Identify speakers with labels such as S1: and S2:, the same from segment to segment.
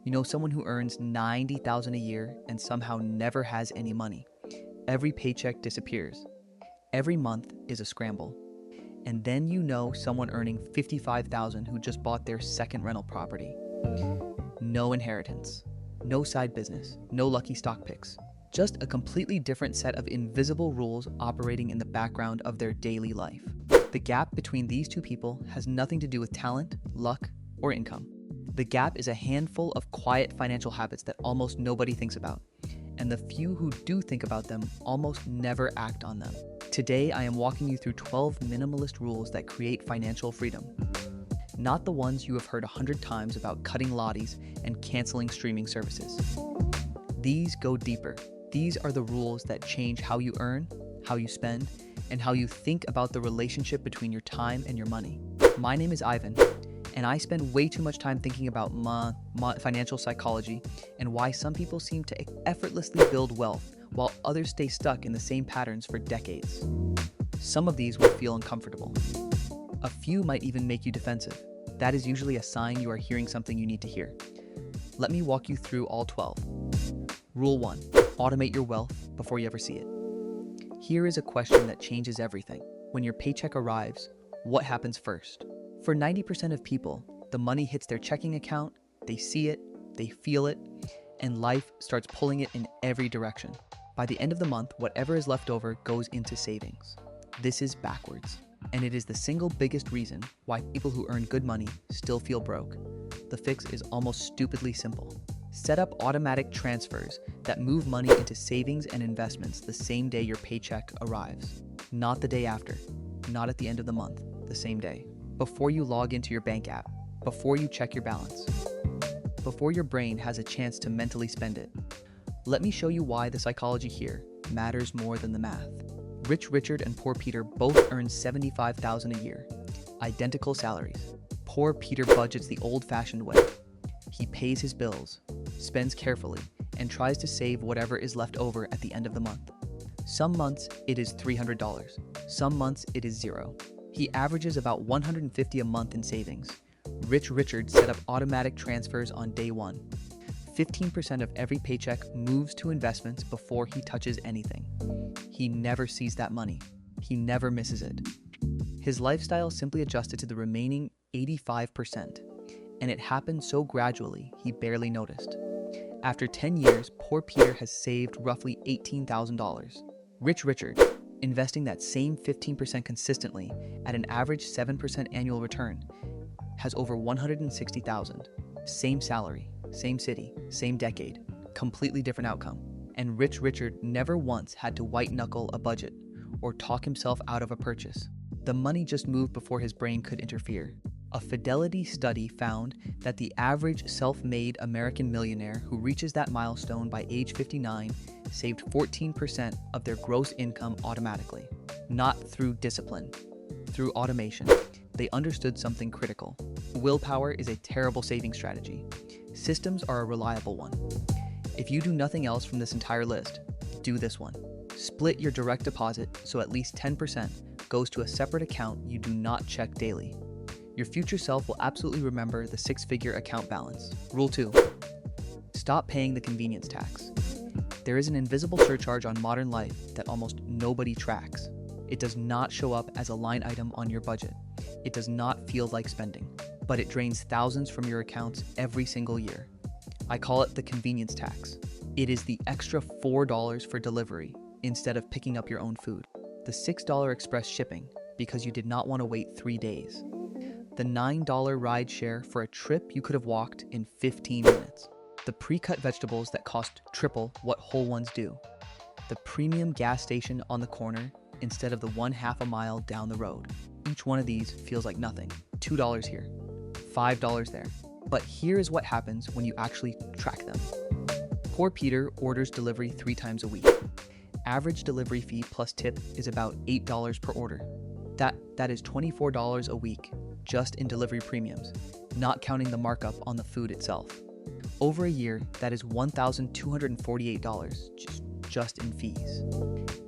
S1: You know someone who earns $90,000 a year and somehow never has any money. Every paycheck disappears. Every month is a scramble. And then you know someone earning $55,000 who just bought their second rental property. No inheritance, no side business, no lucky stock picks. Just a completely different set of invisible rules operating in the background of their daily life. The gap between these two people has nothing to do with talent, luck, or income. The gap is a handful of quiet financial habits that almost nobody thinks about, and the few who do think about them almost never act on them. Today, I am walking you through 12 minimalist rules that create financial freedom. Not the ones you have heard 100 times about cutting lotties and canceling streaming services. These go deeper. These are the rules that change how you earn, how you spend, and how you think about the relationship between your time and your money. My name is Ivan, and I spend way too much time thinking about financial psychology and why some people seem to effortlessly build wealth while others stay stuck in the same patterns for decades. Some of these will feel uncomfortable. A few might even make you defensive. That is usually a sign you are hearing something you need to hear. Let me walk you through all 12. Rule 1. Automate your wealth before you ever see it. Here is a question that changes everything. When your paycheck arrives, what happens first? For 90% of people, the money hits their checking account, they see it, they feel it, and life starts pulling it in every direction. By the end of the month, whatever is left over goes into savings. This is backwards, and it is the single biggest reason why people who earn good money still feel broke. The fix is almost stupidly simple. Set up automatic transfers that move money into savings and investments the same day your paycheck arrives. Not the day after, not at the end of the month, the same day. Before you log into your bank app, before you check your balance, before your brain has a chance to mentally spend it. Let me show you why the psychology here matters more than the math. Rich Richard and Poor Peter both earn $75,000 a year, identical salaries. Poor Peter budgets the old-fashioned way. He pays his bills, spends carefully, and tries to save whatever is left over at the end of the month. Some months it is $300, some months it is zero. He averages about $150 a month in savings. Rich Richard set up automatic transfers on day one. 15% of every paycheck moves to investments before he touches anything. He never sees that money. He never misses it. His lifestyle simply adjusted to the remaining 85%, and it happened so gradually he barely noticed. After 10 years, Poor Peter has saved roughly $18,000. Rich Richard, investing that same 15% consistently at an average 7% annual return, has over $160,000. Same salary, same city, same decade, completely different outcome. And Rich Richard never once had to white-knuckle a budget or talk himself out of a purchase. The money just moved before his brain could interfere. A Fidelity study found that the average self-made American millionaire who reaches that milestone by age 59 saved 14% of their gross income automatically. Not through discipline, through automation. They understood something critical. Willpower is a terrible saving strategy. Systems are a reliable one. If you do nothing else from this entire list, do this one. Split your direct deposit so at least 10% goes to a separate account you do not check daily. Your future self will absolutely remember the six-figure account balance. Rule 2. Stop paying the convenience tax. There is an invisible surcharge on modern life that almost nobody tracks. It does not show up as a line item on your budget. It does not feel like spending, but it drains thousands from your accounts every single year. I call it the convenience tax. It is the extra $4 for delivery instead of picking up your own food. The $6 express shipping because you did not want to wait 3 days. The $9 ride share for a trip you could have walked in 15 minutes. The pre-cut vegetables that cost triple what whole ones do. The premium gas station on the corner instead of the one half a mile down the road. Each one of these feels like nothing. $2 here, $5 there. But here is what happens when you actually track them. Poor Peter orders delivery 3 times a week. Average delivery fee plus tip is about $8 per order. That is $24 a week just in delivery premiums, not counting the markup on the food itself. Over a year, that is $1,248 just in fees.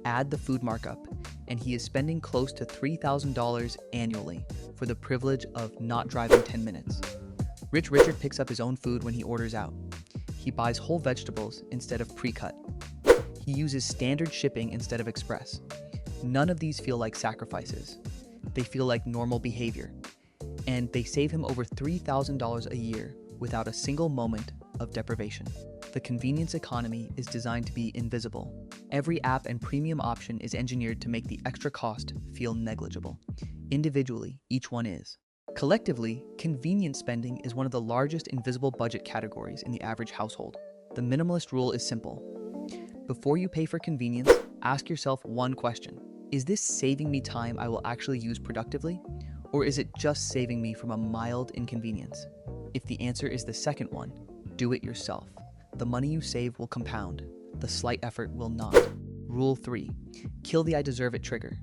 S1: Add the food markup, and he is spending close to $3,000 annually for the privilege of not driving 10 minutes. Rich Richard picks up his own food when he orders out. He buys whole vegetables instead of pre-cut. He uses standard shipping instead of express. None of these feel like sacrifices. They feel like normal behavior. And they save him over $3,000 a year without a single moment of deprivation. The convenience economy is designed to be invisible. Every app and premium option is engineered to make the extra cost feel negligible. Individually, each one is. Collectively, convenience spending is one of the largest invisible budget categories in the average household. The minimalist rule is simple. Before you pay for convenience, ask yourself one question. Is this saving me time I will actually use productively? Or is it just saving me from a mild inconvenience? If the answer is the second one, do it yourself. The money you save will compound. The slight effort will not. Rule 3. Kill the I deserve it trigger.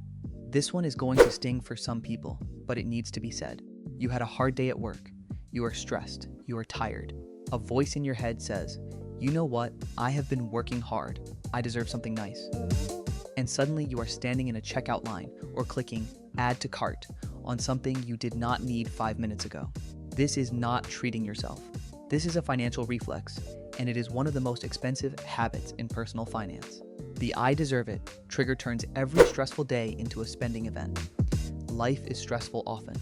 S1: This one is going to sting for some people, but it needs to be said. You had a hard day at work. You are stressed. You are tired. A voice in your head says, you know what? I have been working hard. I deserve something nice. And suddenly you are standing in a checkout line or clicking add to cart on something you did not need 5 minutes ago. This is not treating yourself. This is a financial reflex, and it is one of the most expensive habits in personal finance. The I deserve it trigger turns every stressful day into a spending event. Life is stressful often.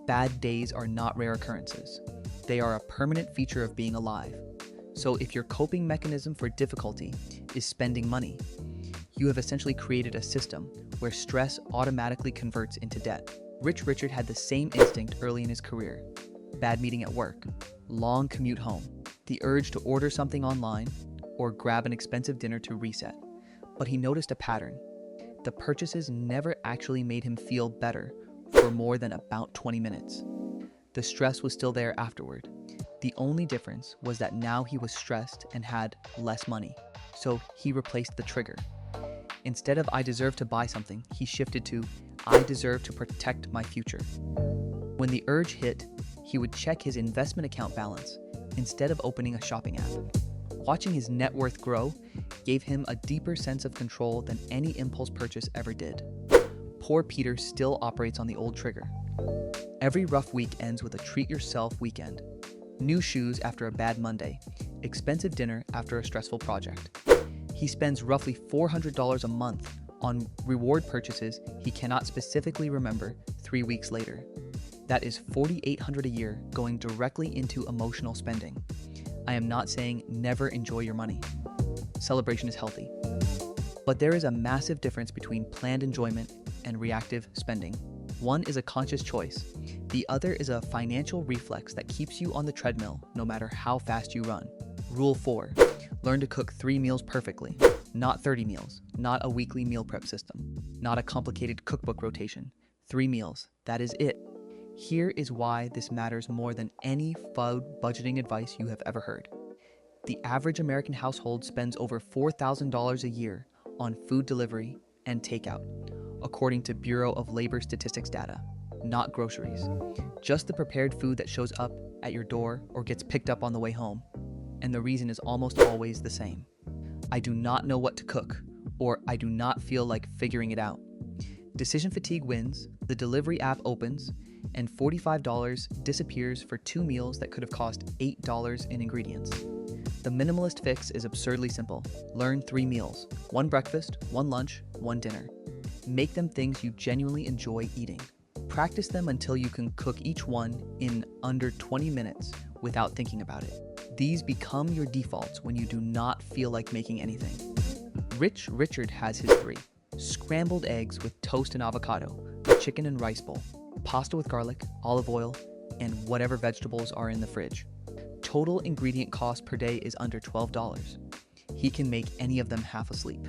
S1: Bad days are not rare occurrences. They are a permanent feature of being alive. So if your coping mechanism for difficulty is spending money, you have essentially created a system where stress automatically converts into debt. Rich Richard had the same instinct early in his career. Bad meeting at work, long commute home, the urge to order something online, or grab an expensive dinner to reset. But he noticed a pattern. The purchases never actually made him feel better for more than about 20 minutes. The stress was still there afterward. The only difference was that now he was stressed and had less money. So he replaced the trigger. Instead of I deserve to buy something, he shifted to I deserve to protect my future. When the urge hit, he would check his investment account balance instead of opening a shopping app. Watching his net worth grow gave him a deeper sense of control than any impulse purchase ever did. Poor Peter still operates on the old trigger. Every rough week ends with a treat yourself weekend. New shoes after a bad Monday, expensive dinner after a stressful project. He spends roughly $400 a month on reward purchases he cannot specifically remember 3 weeks later. That is $4,800 a year going directly into emotional spending. I am not saying never enjoy your money. Celebration is healthy. But there is a massive difference between planned enjoyment and reactive spending. One is a conscious choice. The other is a financial reflex that keeps you on the treadmill no matter how fast you run. Rule 4. Learn to cook 3 meals perfectly. Not 30 meals. Not a weekly meal prep system. Not a complicated cookbook rotation. 3 meals. That is it. Here is why this matters more than any food budgeting advice you have ever heard. The average American household spends over $4,000 a year on food delivery and takeout, according to Bureau of Labor Statistics data, not groceries. Just the prepared food that shows up at your door or gets picked up on the way home. And the reason is almost always the same. I do not know what to cook, or I do not feel like figuring it out. Decision fatigue wins, the delivery app opens, and $45 disappears for 2 meals that could have cost $8 in ingredients. The minimalist fix is absurdly simple. Learn 3 meals, 1 breakfast, 1 lunch, 1 dinner. Make them things you genuinely enjoy eating. Practice them until you can cook each one in under 20 minutes without thinking about it. These become your defaults when you do not feel like making anything. Rich Richard has his 3. Scrambled eggs with toast and avocado, a chicken and rice bowl, pasta with garlic, olive oil, and whatever vegetables are in the fridge. Total ingredient cost per day is under $12. He can make any of them half asleep.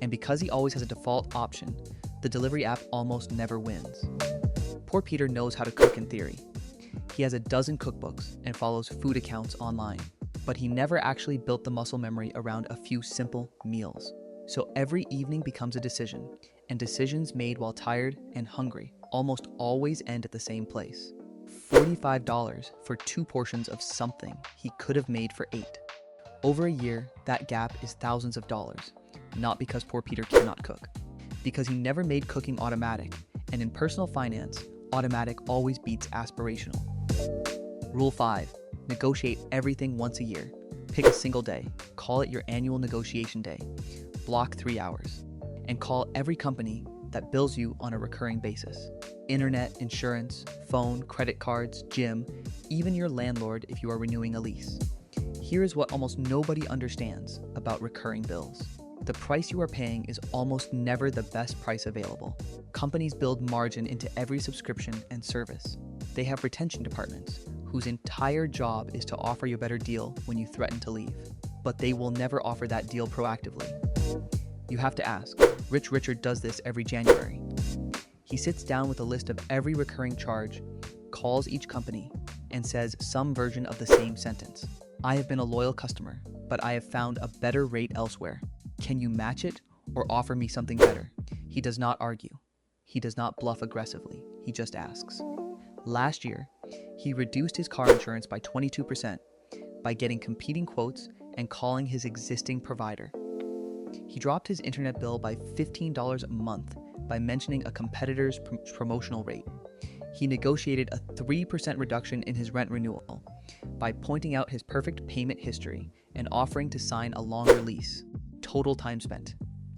S1: And because he always has a default option, the delivery app almost never wins. Poor Peter knows how to cook in theory. He has a dozen cookbooks and follows food accounts online, but he never actually built the muscle memory around a few simple meals. So every evening becomes a decision, and decisions made while tired and hungry almost always end at the same place. $45 for 2 portions of something he could have made for 8. Over a year, that gap is thousands of dollars, not because poor Peter cannot cook, because he never made cooking automatic, and in personal finance, automatic always beats aspirational. Rule 5. Negotiate everything once a year. Pick a single day. Call it your annual negotiation day. Block 3 hours. And call every company that bills you on a recurring basis. Internet, insurance, phone, credit cards, gym, even your landlord if you are renewing a lease. Here is what almost nobody understands about recurring bills. The price you are paying is almost never the best price available. Companies build margin into every subscription and service. They have retention departments whose entire job is to offer you a better deal when you threaten to leave. But they will never offer that deal proactively. You have to ask. Rich Richard does this every January. He sits down with a list of every recurring charge, calls each company, and says some version of the same sentence. I have been a loyal customer, but I have found a better rate elsewhere. Can you match it or offer me something better? He does not argue. He does not bluff aggressively. He just asks. Last year, he reduced his car insurance by 22% by getting competing quotes and calling his existing provider. He dropped his internet bill by $15 a month by mentioning a competitor's promotional rate. He negotiated a 3% reduction in his rent renewal by pointing out his perfect payment history and offering to sign a longer lease. Total time spent,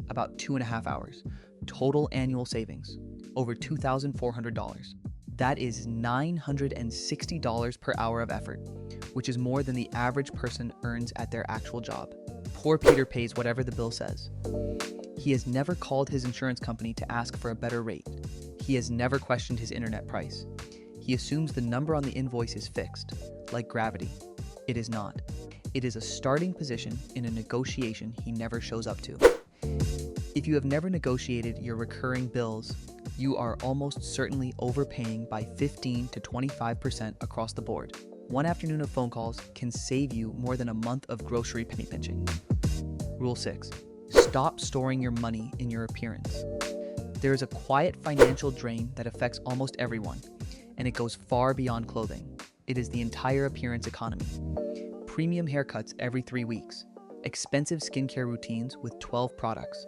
S1: about 2.5 hours. Total annual savings, over $2,400. That is $960 per hour of effort, which is more than the average person earns at their actual job. Poor Peter pays whatever the bill says. He has never called his insurance company to ask for a better rate. He has never questioned his internet price. He assumes the number on the invoice is fixed, like gravity. It is not. It is a starting position in a negotiation he never shows up to. If you have never negotiated your recurring bills, you are almost certainly overpaying by 15 to 25% across the board. One afternoon of phone calls can save you more than a month of grocery penny pinching. Rule 6. Stop storing your money in your appearance. There is a quiet financial drain that affects almost everyone, and it goes far beyond clothing. It is the entire appearance economy. Premium haircuts every 3 weeks, expensive skincare routines with 12 products,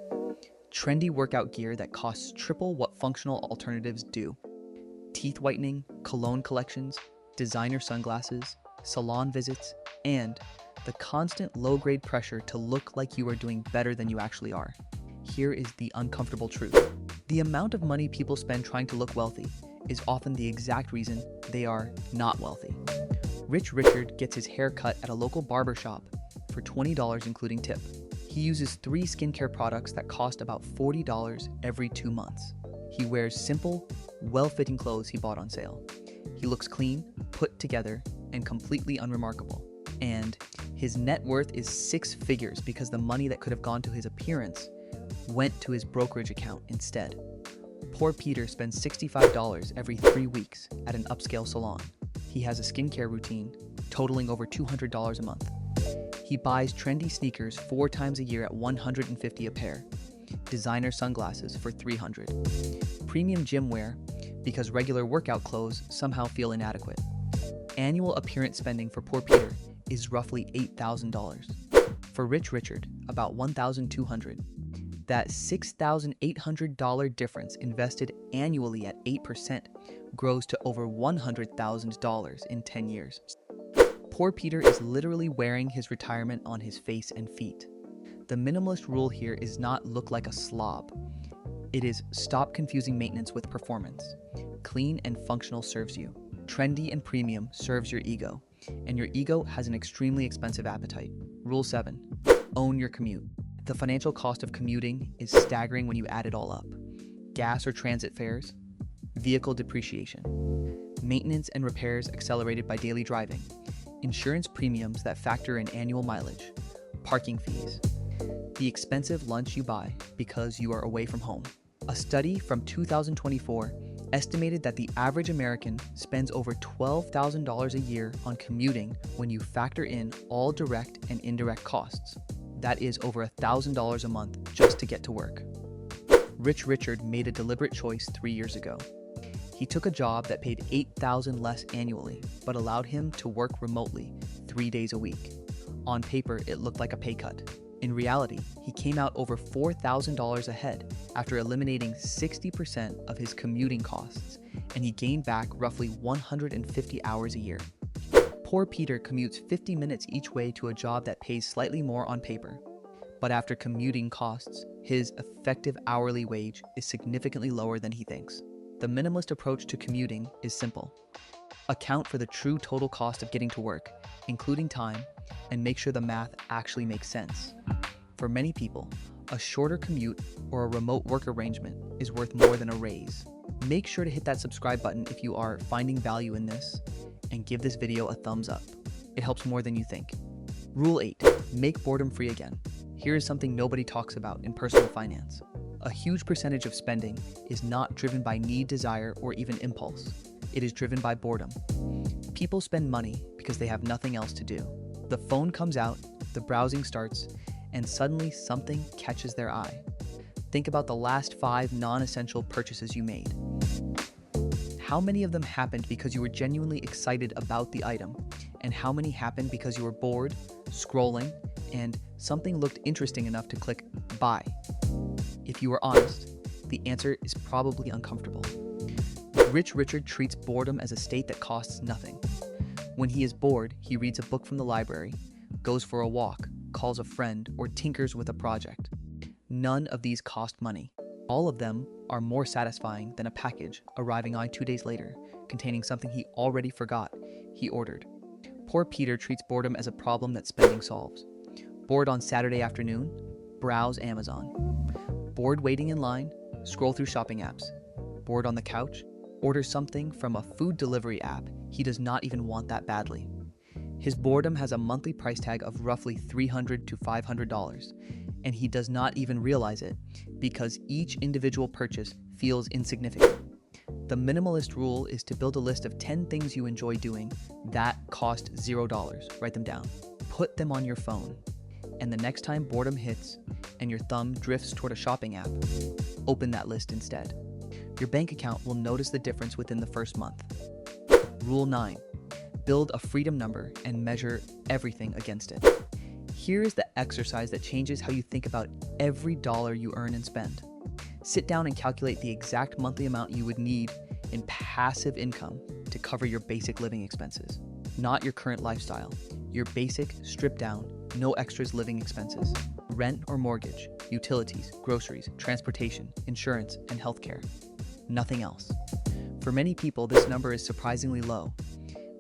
S1: trendy workout gear that costs triple what functional alternatives do, teeth whitening, cologne collections, designer sunglasses, salon visits, and the constant low-grade pressure to look like you are doing better than you actually are. Here is the uncomfortable truth. The amount of money people spend trying to look wealthy is often the exact reason they are not wealthy. Rich Richard gets his hair cut at a local barber shop for $20 including tip. He uses 3 skincare products that cost about $40 every 2 months. He wears simple, well-fitting clothes he bought on sale. He looks clean, put together, and completely unremarkable. And his net worth is 6 figures because the money that could have gone to his appearance went to his brokerage account instead. Poor Peter spends $65 every 3 weeks at an upscale salon. He has a skincare routine totaling over $200 a month. He buys trendy sneakers 4 times a year at $150 a pair, designer sunglasses for $300, premium gym wear because regular workout clothes somehow feel inadequate. Annual appearance spending for poor Peter is roughly $8,000. For Rich Richard, about $1,200. That $6,800 difference invested annually at 8% grows to over $100,000 in 10 years. Poor Peter is literally wearing his retirement on his face and feet. The minimalist rule here is not look like a slob. It is stop confusing maintenance with performance. Clean and functional serves you. Trendy and premium serves your ego. And your ego has an extremely expensive appetite. Rule 7. Own your commute. The financial cost of commuting is staggering when you add it all up. Gas or transit fares, vehicle depreciation, maintenance and repairs accelerated by daily driving, insurance premiums that factor in annual mileage, parking fees, the expensive lunch you buy because you are away from home. A study from 2024 estimated that the average American spends over $12,000 a year on commuting when you factor in all direct and indirect costs. That is over $1,000 a month just to get to work. Rich Richard made a deliberate choice 3 years ago. He took a job that paid $8,000 less annually, but allowed him to work remotely 3 days a week. On paper, it looked like a pay cut. In reality, he came out over $4,000 ahead after eliminating 60% of his commuting costs, and he gained back roughly 150 hours a year. Poor Peter commutes 50 minutes each way to a job that pays slightly more on paper. But after commuting costs, his effective hourly wage is significantly lower than he thinks. The minimalist approach to commuting is simple. Account for the true total cost of getting to work, including time, and make sure the math actually makes sense. For many people, a shorter commute or a remote work arrangement is worth more than a raise. Make sure to hit that subscribe button if you are finding value in this, and give this video a thumbs up. It helps more than you think. Rule 8. Make boredom free again. Here is something nobody talks about in personal finance. A huge percentage of spending is not driven by need, desire, or even impulse. It is driven by boredom. People spend money because they have nothing else to do. The phone comes out, the browsing starts, and suddenly something catches their eye. Think about the last 5 non-essential purchases you made. How many of them happened because you were genuinely excited about the item, and how many happened because you were bored, scrolling, and something looked interesting enough to click buy? If you were honest, the answer is probably uncomfortable. Rich Richard treats boredom as a state that costs nothing. When he is bored, he reads a book from the library, goes for a walk, calls a friend, or tinkers with a project. None of these cost money. All of them are more satisfying than a package arriving on 2 days later, containing something he already forgot he ordered. Poor Peter treats boredom as a problem that spending solves. Bored on Saturday afternoon? Browse Amazon. Bored waiting in line? Scroll through shopping apps. Bored on the couch? Order something from a food delivery app he does not even want that badly. His boredom has a monthly price tag of roughly $300 to $500, and he does not even realize it because each individual purchase feels insignificant. The minimalist rule is to build a list of 10 things you enjoy doing that cost $0. Write them down. Put them on your phone. And the next time boredom hits and your thumb drifts toward a shopping app, open that list instead. Your bank account will notice the difference within the first month. Rule 9. Build a freedom number and measure everything against it. Here is the exercise that changes how you think about every dollar you earn and spend. Sit down and calculate the exact monthly amount you would need in passive income to cover your basic living expenses, not your current lifestyle, your basic, stripped down, no extras living expenses, rent or mortgage, utilities, groceries, transportation, insurance, and healthcare. Nothing else. For many people, this number is surprisingly low.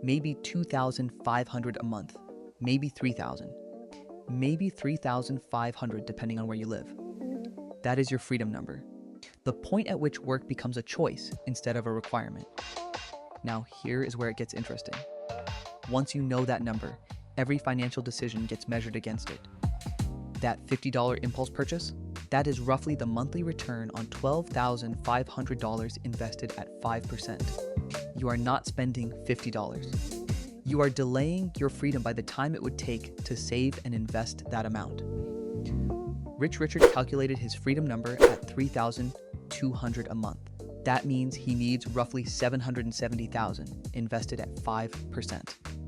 S1: Maybe $2,500 a month, maybe $3,000, maybe $3,500 depending on where you live. That is your freedom number. The point at which work becomes a choice instead of a requirement. Now here is where it gets interesting. Once you know that number, every financial decision gets measured against it. That $50 impulse purchase? That is roughly the monthly return on $12,500 invested at 5%. You are not spending $50. You are delaying your freedom by the time it would take to save and invest that amount. Rich Richard calculated his freedom number at $3,200 a month. That means he needs roughly $770,000 invested at 5%.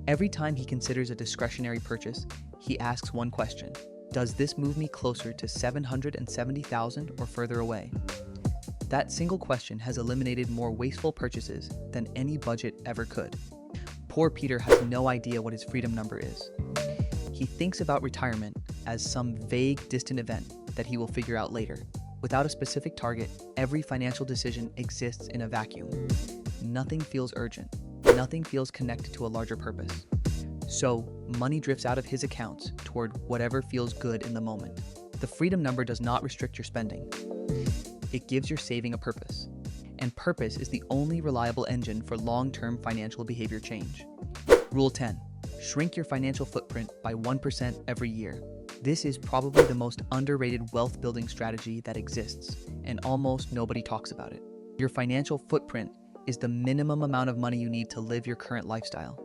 S1: Every time he considers a discretionary purchase, he asks one question: does this move me closer to $770,000 or further away? That single question has eliminated more wasteful purchases than any budget ever could. Poor Peter has no idea what his freedom number is. He thinks about retirement as some vague, distant event that he will figure out later. Without a specific target, every financial decision exists in a vacuum. Nothing feels urgent. Nothing feels connected to a larger purpose. So, money drifts out of his accounts toward whatever feels good in the moment. The freedom number does not restrict your spending. It gives your saving a purpose. And purpose is the only reliable engine for long-term financial behavior change. Rule 10. Shrink your financial footprint by 1% every year. This is probably the most underrated wealth-building strategy that exists, and almost nobody talks about it. Your financial footprint is the minimum amount of money you need to live your current lifestyle.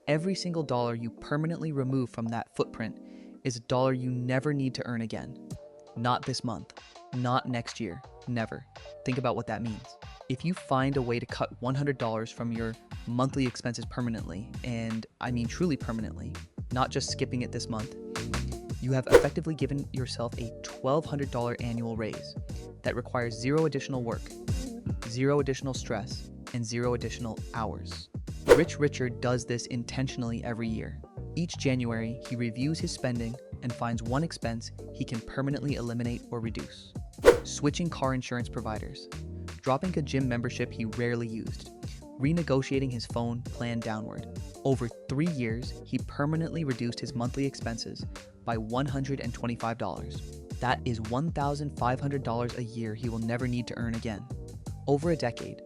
S1: Every single dollar you permanently remove from that footprint is a dollar you never need to earn again. Not this month, not next year, never. Think about what that means. If you find a way to cut $100 from your monthly expenses permanently, and I mean truly permanently, not just skipping it this month, you have effectively given yourself a $1,200 annual raise that requires zero additional work, zero additional stress, and zero additional hours. Rich Richard does this intentionally every year. Each January, he reviews his spending and finds one expense he can permanently eliminate or reduce. Switching car insurance providers, dropping a gym membership he rarely used, renegotiating his phone plan downward. Over 3 years, he permanently reduced his monthly expenses by $125. That is $1,500 a year he will never need to earn again. Over a decade,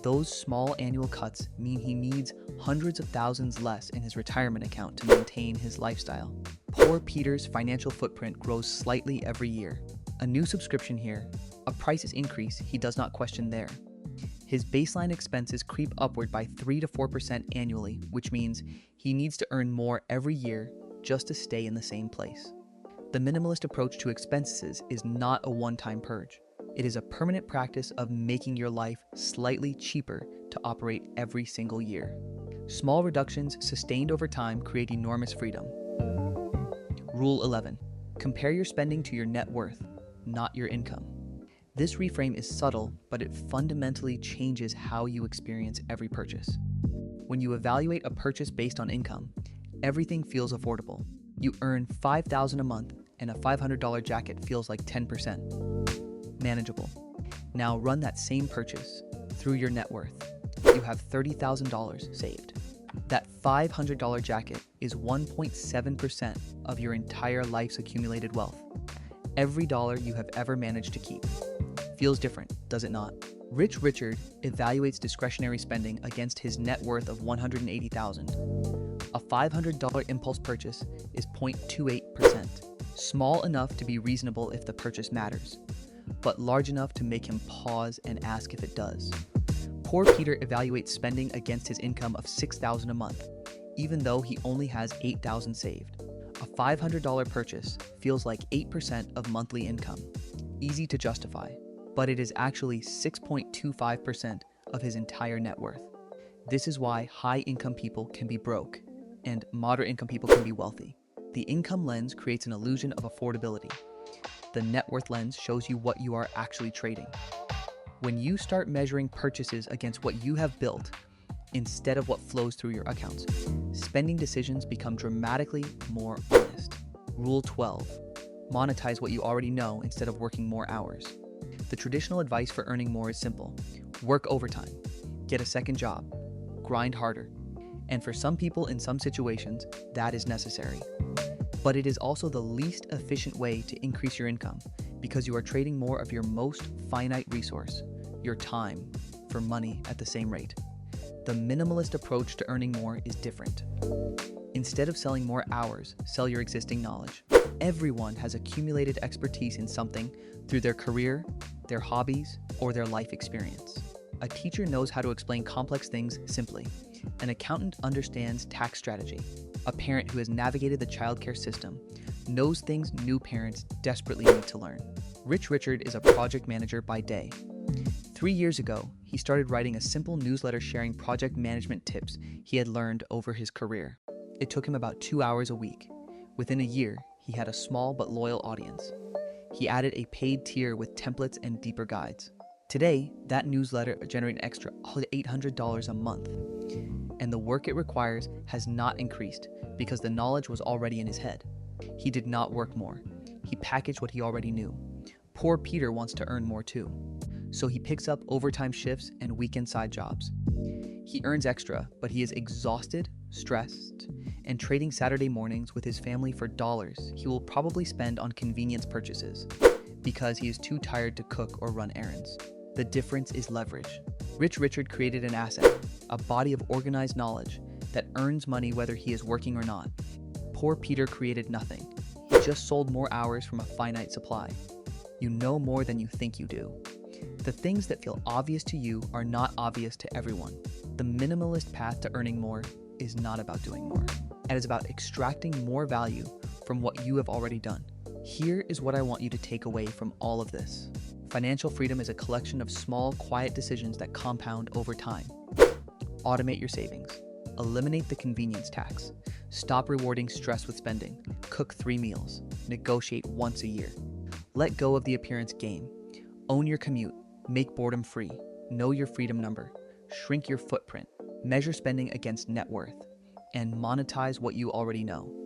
S1: those small annual cuts mean he needs hundreds of thousands less in his retirement account to maintain his lifestyle. Poor Peter's financial footprint grows slightly every year. A new subscription here, a prices increase he does not question there. His baseline expenses creep upward by 3 to 4% annually, which means he needs to earn more every year just to stay in the same place. The minimalist approach to expenses is not a one-time purge. It is a permanent practice of making your life slightly cheaper to operate every single year. Small reductions sustained over time create enormous freedom. Rule 11. Compare your spending to your net worth, not your income. This reframe is subtle, but it fundamentally changes how you experience every purchase. When you evaluate a purchase based on income, everything feels affordable. You earn $5,000 a month, and a $500 jacket feels like 10%. Manageable. Now run that same purchase through your net worth. You have $30,000 saved. That $500 jacket is 1.7% of your entire life's accumulated wealth. Every dollar you have ever managed to keep. Feels different, does it not? Rich Richard evaluates discretionary spending against his net worth of $180,000. A $500 impulse purchase is 0.28%, small enough to be reasonable if the purchase matters, but large enough to make him pause and ask if it does. Poor Peter evaluates spending against his income of $6,000 a month, even though he only has $8,000 saved. A $500 purchase feels like 8% of monthly income. Easy to justify, but it is actually 6.25% of his entire net worth. This is why high-income people can be broke, and moderate-income people can be wealthy. The income lens creates an illusion of affordability. The net worth lens shows you what you are actually trading. When you start measuring purchases against what you have built, instead of what flows through your accounts, spending decisions become dramatically more honest. Rule 12. Monetize what you already know instead of working more hours. The traditional advice for earning more is simple. Work overtime, get a second job, grind harder. And for some people in some situations, that is necessary. But it is also the least efficient way to increase your income because you are trading more of your most finite resource, your time, for money at the same rate. The minimalist approach to earning more is different. Instead of selling more hours, sell your existing knowledge. Everyone has accumulated expertise in something through their career, their hobbies, or their life experience. A teacher knows how to explain complex things simply. An accountant understands tax strategy. A parent who has navigated the childcare system knows things new parents desperately need to learn. Rich Richard is a project manager by day. 3 years ago, he started writing a simple newsletter sharing project management tips he had learned over his career. It took him about 2 hours a week. Within a year, he had a small but loyal audience. He added a paid tier with templates and deeper guides. Today, that newsletter generates an extra $800 a month. And the work it requires has not increased because the knowledge was already in his head. He did not work more. He packaged what he already knew. Poor Peter wants to earn more too. So he picks up overtime shifts and weekend side jobs. He earns extra, but he is exhausted, stressed, and trading Saturday mornings with his family for dollars he will probably spend on convenience purchases because he is too tired to cook or run errands. The difference is leverage. Rich Richard created an asset, a body of organized knowledge that earns money whether he is working or not. Poor Peter created nothing. He just sold more hours from a finite supply. You know more than you think you do. The things that feel obvious to you are not obvious to everyone. The minimalist path to earning more is not about doing more. It is about extracting more value from what you have already done. Here is what I want you to take away from all of this. Financial freedom is a collection of small, quiet decisions that compound over time. Automate your savings. Eliminate the convenience tax. Stop rewarding stress with spending. Cook 3 meals. Negotiate once a year. Let go of the appearance game. Own your commute. Make boredom free. Know your freedom number. Shrink your footprint. Measure spending against net worth, and monetize what you already know.